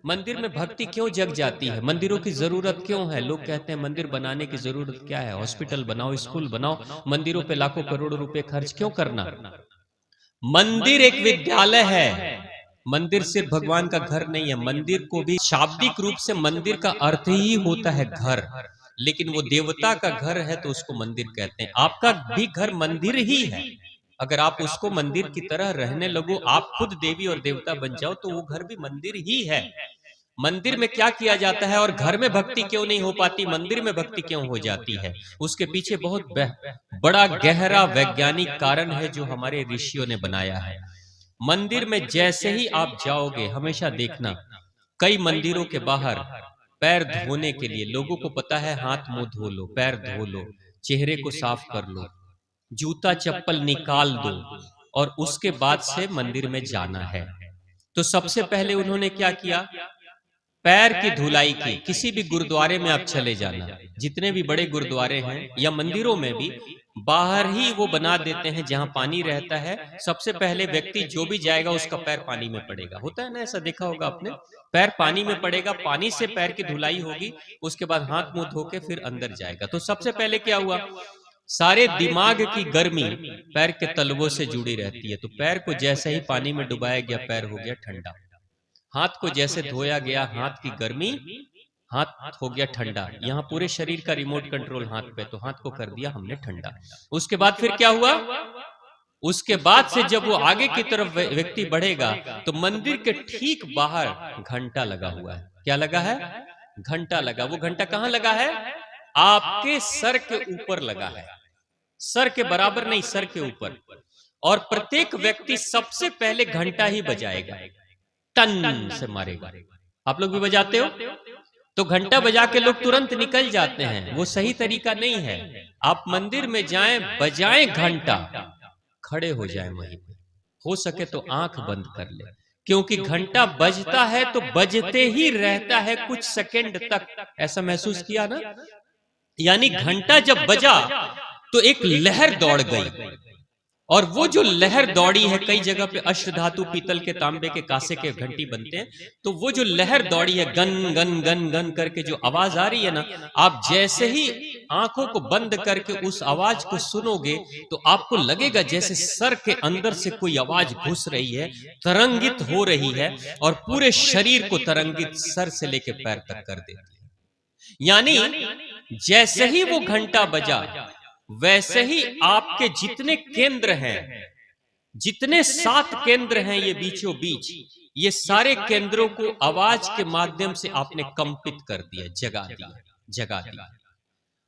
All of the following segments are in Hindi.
मंदिर में भक्ति क्यों जग जाती है? मंदिरों की जरूरत क्यों है? लोग कहते हैं मंदिर बनाने की जरूरत क्या है? हॉस्पिटल बनाओ, स्कूल बनाओ, मंदिरों पे लाखों करोड़ों रुपए खर्च क्यों करना? मंदिर एक विद्यालय है। मंदिर सिर्फ भगवान का घर नहीं है। मंदिर को भी शाब्दिक रूप से मंदिर का अर्थ ही होता है घर, लेकिन वो देवता का घर है तो उसको मंदिर कहते हैं। आपका भी घर मंदिर ही है। अगर आप उसको मंदिर की तरह रहने लगो, आप खुद देवी और देवता बन जाओ, तो वो घर भी मंदिर ही है। मंदिर में क्या किया जाता है और घर में भक्ति क्यों नहीं हो पाती, मंदिर में भक्ति क्यों हो जाती है? उसके पीछे बहुत बड़ा गहरा वैज्ञानिक कारण है जो हमारे ऋषियों ने बनाया है। मंदिर में जैसे ही आप जाओगे, हमेशा देखना, कई मंदिरों के बाहर पैर धोने के लिए लोगों को पता है, हाथ मुंह धो लो, पैर धो लो, चेहरे को साफ कर लो, जूता चप्पल निकाल दो और उसके बाद से मंदिर में जाना है। तो सबसे पहले उन्होंने क्या किया? पैर की धुलाई की। किसी भी गुरुद्वारे में आप चले जाना, जितने भी बड़े गुरुद्वारे हैं या मंदिरों में भी, बाहर ही वो बना देते हैं जहां पानी रहता है। सबसे पहले व्यक्ति जो भी जाएगा उसका पैर पानी में पड़ेगा। होता है ना, ऐसा देखा होगा आपने? पैर पानी में पड़ेगा, पानी से पैर की धुलाई होगी, उसके बाद हाथ मुंह धो के फिर अंदर जाएगा। तो सबसे पहले क्या हुआ? सारे दिमाग की गर्मी पैर के तलवों से जुड़ी रहती है। तो पैर को जैसे ही पानी में डुबाया गया, पैर हो गया ठंडा। हाथ को जैसे धोया गया, हाथ की गर्मी, हाथ हो गया ठंडा। यहाँ पूरे शरीर का रिमोट कंट्रोल हाथ पे, तो हाथ को कर दिया हमने ठंडा। उसके बाद फिर क्या हुआ? उसके बाद से जब वो आगे की तरफ व्यक्ति बढ़ेगा, तो मंदिर के ठीक बाहर घंटा लगा हुआ है। क्या लगा है? घंटा लगा। वो घंटा कहाँ लगा है? आपके सर के ऊपर लगा है। सर के बराबर नहीं, सर के ऊपर। और प्रत्येक व्यक्ति सबसे पहले घंटा ही बजाएगा, टन से मारेगा। आप लोग भी बजाते हो? तो घंटा बजा के लोग तुरंत निकल जाते हैं, वो सही तरीका नहीं है। आप मंदिर में जाएं, बजाएं घंटा, खड़े हो जाएं वहीं पे। हो सके तो आंख बंद कर ले, क्योंकि घंटा बजता है तो बजते ही रहता है कुछ सेकंड तक। ऐसा महसूस किया ना? यानी घंटा जब बजा तो एक लहर दौड़ गई, और वो जो लहर दौड़ी है, कई जगह पे अष्टधातु, पीतल के, तांबे के, कांसे के घंटी बनते हैं, तो वो जो लहर दौड़ी है, गन गन गन गन करके जो आवाज आ रही है ना, आप जैसे ही आंखों को बंद करके उस आवाज को सुनोगे, तो आपको लगेगा जैसे सर के अंदर से कोई आवाज घुस रही है, तरंगित हो रही है, और पूरे शरीर को तरंगित सर से लेके पैर तक कर देती है। यानी जैसे ही वो घंटा बजा, वैसे ही आपके जितने केंद्र हैं, जितने 7 केंद्र हैं ये बीचों बीच, ये सारे केंद्रों को आवाज के माध्यम से आपने कंपित कर दिया, जगा दिया, जगा दिया।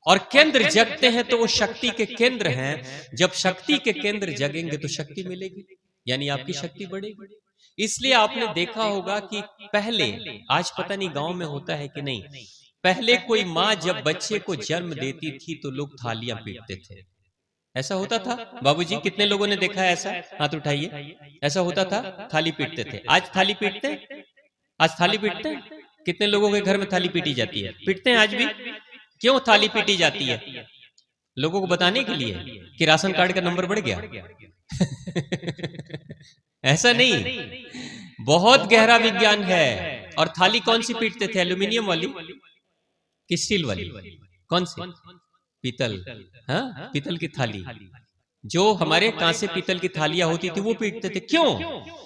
और केंद्र जगते हैं तो वो शक्ति के केंद्र हैं। जब शक्ति के केंद्र जगेंगे तो शक्ति मिलेगी, यानी आपकी शक्ति बढ़ेगी। इसलिए आपने देखा होगा कि पहले, आज पता नहीं गांव में होता है कि नहीं, पहले कोई माँ जब बच्चे को जन्म देती थी तो लोग थालियां पीटते थे। ऐसा होता था बाबूजी? कितने लोगों ने देखा है ऐसा? हाथ उठाइए। ऐसा होता था, थाली पीटते थे। आज थाली पीटते हैं? आज थाली पीटते हैं? कितने लोगों के घर में थाली पीटी जाती है? पीटते हैं आज भी? क्यों थाली पीटी जाती है? लोगों को बताने के लिए कि राशन कार्ड का नंबर बढ़ गया? ऐसा नहीं, बहुत गहरा विज्ञान है। और थाली कौन सी पीटते थे? एल्यूमिनियम वाली कि स्टील वाली? कौन सी? पीतल। हाँ, पीतल की थाली। जो हमारे कांसे पीतल की थालियां होती थी वो पीटते थे। क्यों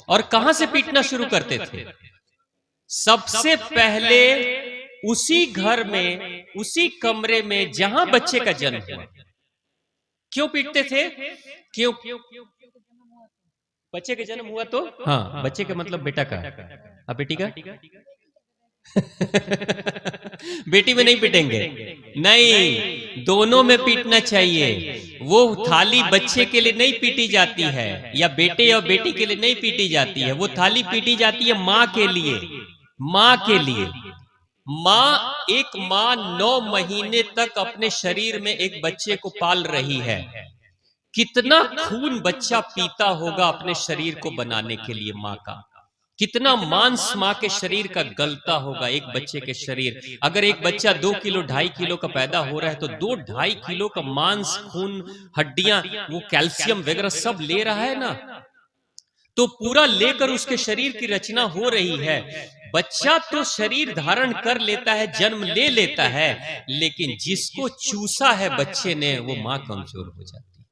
और कहां से पीटना शुरू करते थे? सबसे पहले उसी घर में, उसी कमरे में जहां बच्चे का जन्म हुआ। क्यों पीटते थे? क्यों? बच्चे का जन्म हुआ तो, हाँ, बच्चे का मतलब बेटा का, अब बेटी का बेटी में नहीं पीटेंगे, नहीं, दोनों में पीटना चाहिए। वो थाली बच्चे के लिए नहीं पीटी जाती है, या बेटे और बेटी के लिए नहीं पीटी जाती है। वो थाली पीटी जाती है माँ के लिए, माँ के लिए। माँ, एक माँ 9 महीने तक अपने शरीर में एक बच्चे को पाल रही है। कितना खून बच्चा पीता होगा अपने शरीर को बनाने के लिए माँ का, कितना मांस माँ के शरीर का गलता होगा एक बच्चे के शरीर। अगर एक बच्चा 2 किलो 2.5 किलो का पैदा हो रहा है तो 2-2.5 किलो का मांस, खून, हड्डियां, वो कैल्शियम वगैरह सब ले रहा है ना, तो पूरा लेकर उसके शरीर की रचना हो रही है। बच्चा तो शरीर धारण कर लेता है, जन्म ले लेता है, लेकिन जिसको चूसा है बच्चे ने, वो मां कमजोर हो जाती है,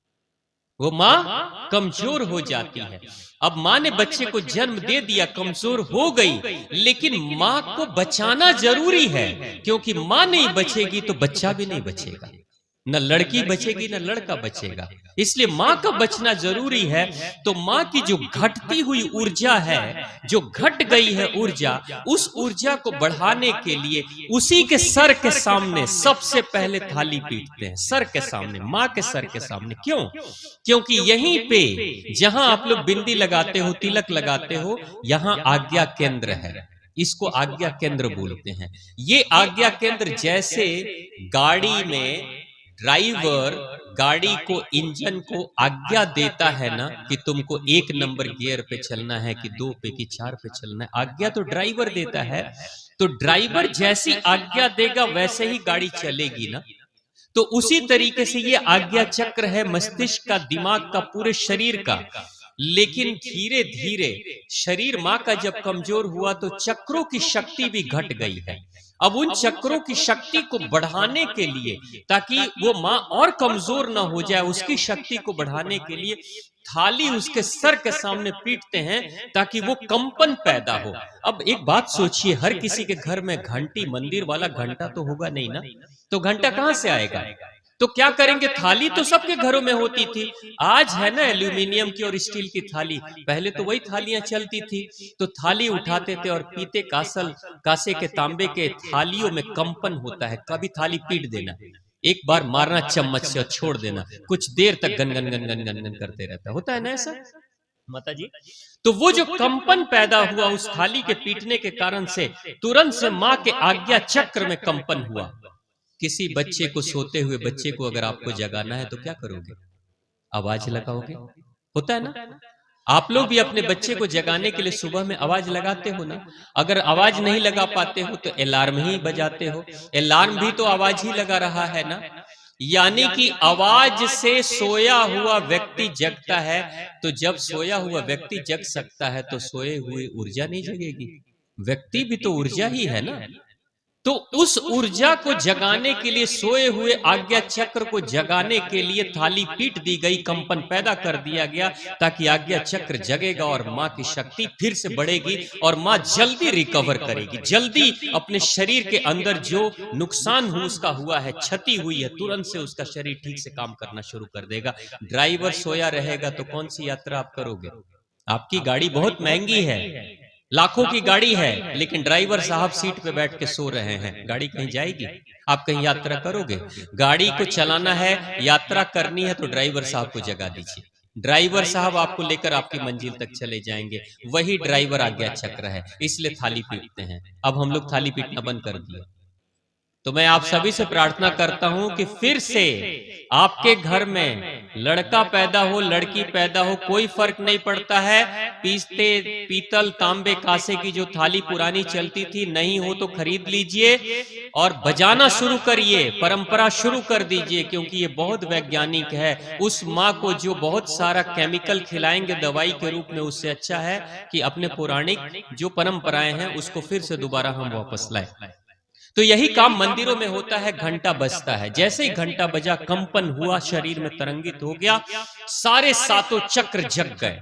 वो मां कमजोर हो जाती है। अब मां ने बच्चे को जन्म दे दिया, कमजोर हो गई, लेकिन मां को बचाना जरूरी है, क्योंकि मां नहीं बचेगी तो बच्चा भी नहीं बचेगा, न लड़की बचेगी न लड़का बचेगा। इसलिए मां का बचना जरूरी है। तो मां की जो घटती हुई ऊर्जा है, जो घट गई है ऊर्जा, उस ऊर्जा को बढ़ाने के लिए उसी के सर के सामने सबसे पहले थाली पीटते हैं, सर के सामने, मां के सर के सामने। क्यों? क्योंकि यहीं पे जहां आप लोग बिंदी लगाते हो, तिलक लगाते हो, यहां आज्ञा केंद्र है, इसको आज्ञा केंद्र बोलते हैं। ये आज्ञा केंद्र जैसे गाड़ी में ड्राइवर गाड़ी को, इंजन को आज्ञा देता है ना कि तुमको 1 नंबर गियर पे चलना है कि 2 पे कि 4 पे चलना है, आज्ञा तो ड्राइवर देता है। तो ड्राइवर जैसी आज्ञा देगा वैसे ही गाड़ी चलेगी ना। तो उसी तरीके से ये आज्ञा चक्र है मस्तिष्क का, दिमाग का, पूरे शरीर का। लेकिन धीरे धीरे शरीर मां का जब कमजोर हुआ तो चक्रों की शक्ति भी घट गई है। अब उन चक्रों की शक्ति को बढ़ाने के लिए, ताकि वो मां और कमजोर ना हो जाए, उसकी शक्ति को बढ़ाने के लिए थाली उसके सर के सामने पीटते हैं ताकि वो कंपन पैदा हो। अब एक बात सोचिए, हर किसी के घर में घंटी, मंदिर वाला घंटा तो होगा नहीं ना, तो घंटा कहां से आएगा? तो क्या करेंगे? थाली तो सबके घरों में होती थी, आज है ना एल्यूमिनियम की और स्टील की थाली, पहले तो वही थालियां चलती थी। तो थाली उठाते थे और पीते कासे के, तांबे के थालियों में कंपन होता है। कभी थाली पीट देना, एक बार मारना चम्मच से और छोड़ देना, कुछ देर तक gun gun gun gun gun gun करते रहता, होता है ना ऐसा माता जी? तो वो जो कंपन पैदा हुआ उस थाली के पीटने के कारण से, तुरंत से मां के आज्ञा चक्र में कंपन हुआ। किसी बच्चे को, सोते हुए बच्चे को अगर आपको जगाना है तो क्या करोगे? आवाज लगाओगे, होता है ना? आप लोग भी अपने बच्चे को जगाने के लिए सुबह में आवाज लगाते हो ना। अगर आवाज नहीं लगा पाते हो तो अलार्म ही बजाते हो, अलार्म भी तो आवाज ही लगा रहा है ना। यानी कि आवाज से सोया हुआ व्यक्ति जगता है। तो जब सोया हुआ व्यक्ति जग सकता है तो सोए हुए ऊर्जा नहीं जगेगी? व्यक्ति भी तो ऊर्जा ही है ना। तो उस ऊर्जा को जगाने के लिए, सोए हुए आज्ञा चक्र को जगाने के लिए थाली पीट दी गई, कंपन पैदा कर दिया गया, ताकि आज्ञा चक्र जगेगा और मां की शक्ति फिर से बढ़ेगी और मां जल्दी रिकवर करेगी, जल्दी अपने शरीर के अंदर जो नुकसान उसका हुआ है, क्षति हुई है, तुरंत से उसका शरीर ठीक से काम करना शुरू कर देगा। ड्राइवर सोया रहेगा तो कौन सी यात्रा आप करोगे? आपकी गाड़ी बहुत महंगी है, लाखों की गाड़ी है, लेकिन ड्राइवर साहब सीट पे बैठ के सो रहे हैं, गाड़ी कहीं जाएगी? आप कहीं यात्रा करोगे? गाड़ी को चलाना है, यात्रा करनी है तो ड्राइवर साहब को जगा दीजिए, ड्राइवर साहब आपको लेकर आपकी मंजिल तक चले जाएंगे। वही ड्राइवर आज्ञा चक्र है, इसलिए थाली पीटते हैं। अब हम लोग थाली पीटना बंद कर दिए। तो मैं आप सभी से प्रार्थना करता हूं कि फिर से आपके घर में लड़का पैदा हो, लड़की पैदा हो, कोई फर्क नहीं पड़ता है। पीतल, तांबे, कांसे की जो थाली पुरानी चलती थी, नहीं हो तो खरीद लीजिए और बजाना शुरू करिए, परंपरा शुरू कर दीजिए, क्योंकि ये बहुत वैज्ञानिक है। उस माँ को जो बहुत सारा केमिकल खिलाएंगे दवाई के रूप में, उससे अच्छा है कि अपने पौराणिक जो परंपराएं हैं उसको फिर से दोबारा हम वापस लाएं। तो यही काम मंदिरों में होता है। घंटा बजता है, जैसे ही घंटा बजा, कंपन हुआ, शरीर में तरंगित हो गया, सारे सातों चक्र जग गए।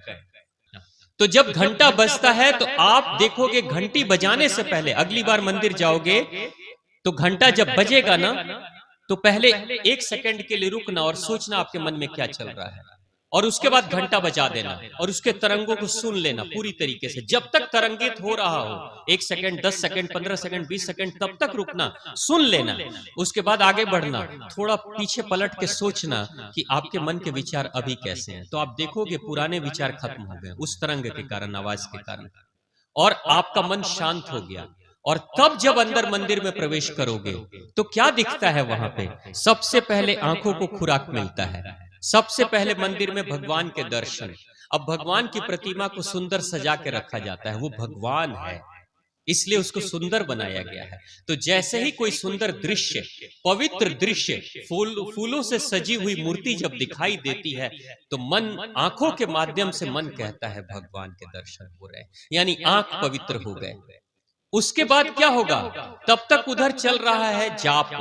तो जब घंटा बजता है तो आप देखोगे, घंटी बजाने से पहले, अगली बार मंदिर जाओगे तो घंटा जब बजेगा ना, तो पहले 1 सेकंड के लिए रुकना और सोचना आपके मन में क्या चल रहा है, और उसके बाद घंटा बजा देना और उसके तरंगों को सुन लेना पूरी तरीके से। जब तक तरंगित हो रहा हो, 1 सेकंड, 10 सेकंड, 15 सेकंड, 20 सेकंड, तब तक रुकना, सुन लेना। उसके बाद आगे बढ़ना, थोड़ा पीछे पलट के सोचना कि आपके मन के विचार अभी कैसे हैं। तो आप देखोगे पुराने विचार खत्म हो गए उस तरंग के कारण, आवाज के कारण, और आपका मन शांत हो गया। और तब जब अंदर मंदिर में प्रवेश करोगे तो क्या दिखता है वहां पे? सबसे पहले आंखों को खुराक मिलता है, सबसे पहले मंदिर में भगवान के दर्शन। अब भगवान की प्रतिमा को सुंदर सजा के रखा जाता है, वो भगवान है इसलिए उसको सुंदर बनाया गया है। तो जैसे ही कोई सुंदर दृश्य, पवित्र दृश्य, फूलों से सजी हुई मूर्ति जब दिखाई देती है तो मन, आंखों के माध्यम से मन कहता है भगवान के दर्शन हो रहे हैं, यानी आंख पवित्र हो गए। उसके बाद क्या होगा? तब तक उधर चल रहा है जाप,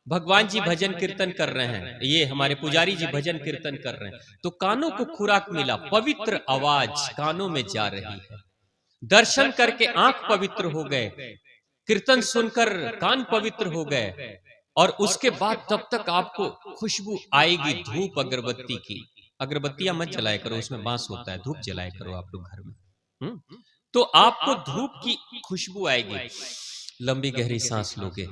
भगवान जी भजन कीर्तन कर रहे हैं, ये हमारे पुजारी जी भजन कीर्तन कर रहे हैं, तो कानों को खुराक मिला, पवित्र आवाज कानों में जा रही है, दर्शन करके आंख पवित्र हो गए, कीर्तन सुनकर कान पवित्र हो गए, और उसके बाद तब तक आपको खुशबू आएगी धूप अगरबत्ती की। अगरबत्तियां मत जलाया करो, उसमें बांस होता है, धूप जलाया करो आप लोग घर में। तो आपको धूप की खुशबू आएगी, लंबी गहरी सांस लोगे,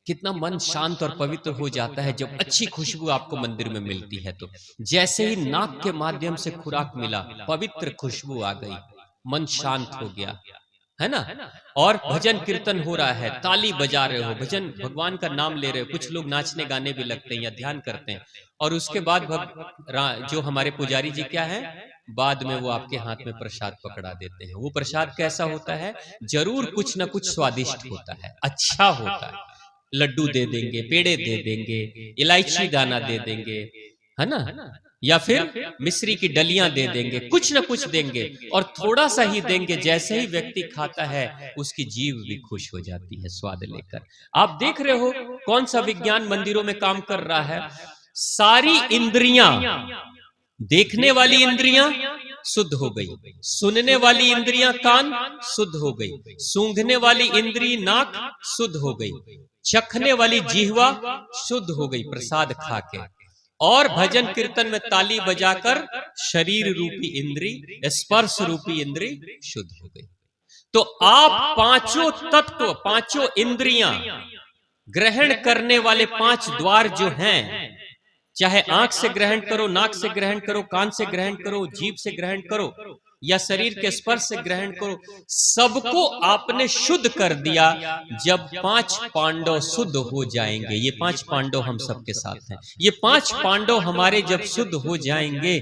कितना मन शांत और पवित्र हो जाता है जब अच्छी खुशबू आपको मंदिर में मिलती है। तो जैसे ही नाक के माध्यम से खुराक मिला, पवित्र खुशबू आ गई, मन शांत हो गया, है ना। और भजन कीर्तन हो रहा है, ताली बजा रहे हो, भजन भगवान का नाम ले रहे हो, कुछ लोग नाचने गाने भी लगते हैं या ध्यान करते हैं, और उसके बाद जो हमारे पुजारी जी क्या है, बाद में वो आपके हाथ में प्रसाद पकड़ा देते हैं। वो प्रसाद कैसा होता है? जरूर कुछ ना कुछ स्वादिष्ट होता है, अच्छा होता है। लड्डू दे देंगे, पेड़े दे देंगे, इलायची दाना दे देंगे, है ना, या फिर मिश्री की डलियां दे देंगे, कुछ ना कुछ देंगे, और थोड़ा सा ही देंगे। जैसे ही व्यक्ति खाता है उसकी जीव भी खुश हो जाती है स्वाद लेकर। आप देख रहे हो कौन सा विज्ञान मंदिरों में काम कर रहा है। सारी इंद्रियां, देखने वाली इंद्रियां शुद्ध हो गई, सुनने वाली इंद्रियां कान शुद्ध हो गई, सूंघने वाली इंद्री नाक शुद्ध हो गई, चखने वाली जिह्वा शुद्ध हो गई प्रसाद खा के, और भजन कीर्तन में ताली बजाकर शरीर रूपी इंद्री, स्पर्श रूपी इंद्री शुद्ध हो गई। तो आप पांचों तत्व, पांचों इंद्रियां, ग्रहण करने वाले 5 द्वार जो हैं, चाहे आंख से ग्रहण करो, नाक से ग्रहण करो, कान से ग्रहण करो, जीभ से ग्रहण करो, या शरीर के स्पर्श से ग्रहण करो, सबको आपने शुद्ध कर दिया। जब 5 पांडव शुद्ध हो जाएंगे, ये 5 पांडव हम सबके साथ हैं, ये 5 पांडव हमारे जब शुद्ध हो जाएंगे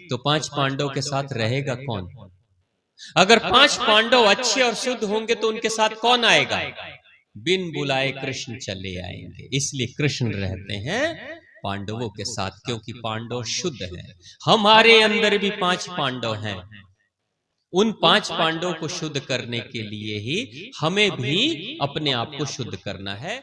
तो 5 पांडव के साथ रहेगा कौन? अगर 5 पांडव अच्छे और शुद्ध होंगे तो उनके साथ कौन आएगा? बिन बुलाए कृष्ण चले आएंगे। इसलिए कृष्ण रहते हैं पांडवों के साथ, क्योंकि पांडव शुद्ध हैं। हमारे अंदर भी 5 पांडव हैं। उन 5 पांडवों को शुद्ध करने के लिए ही हमें भी अपने आप को शुद्ध करना है।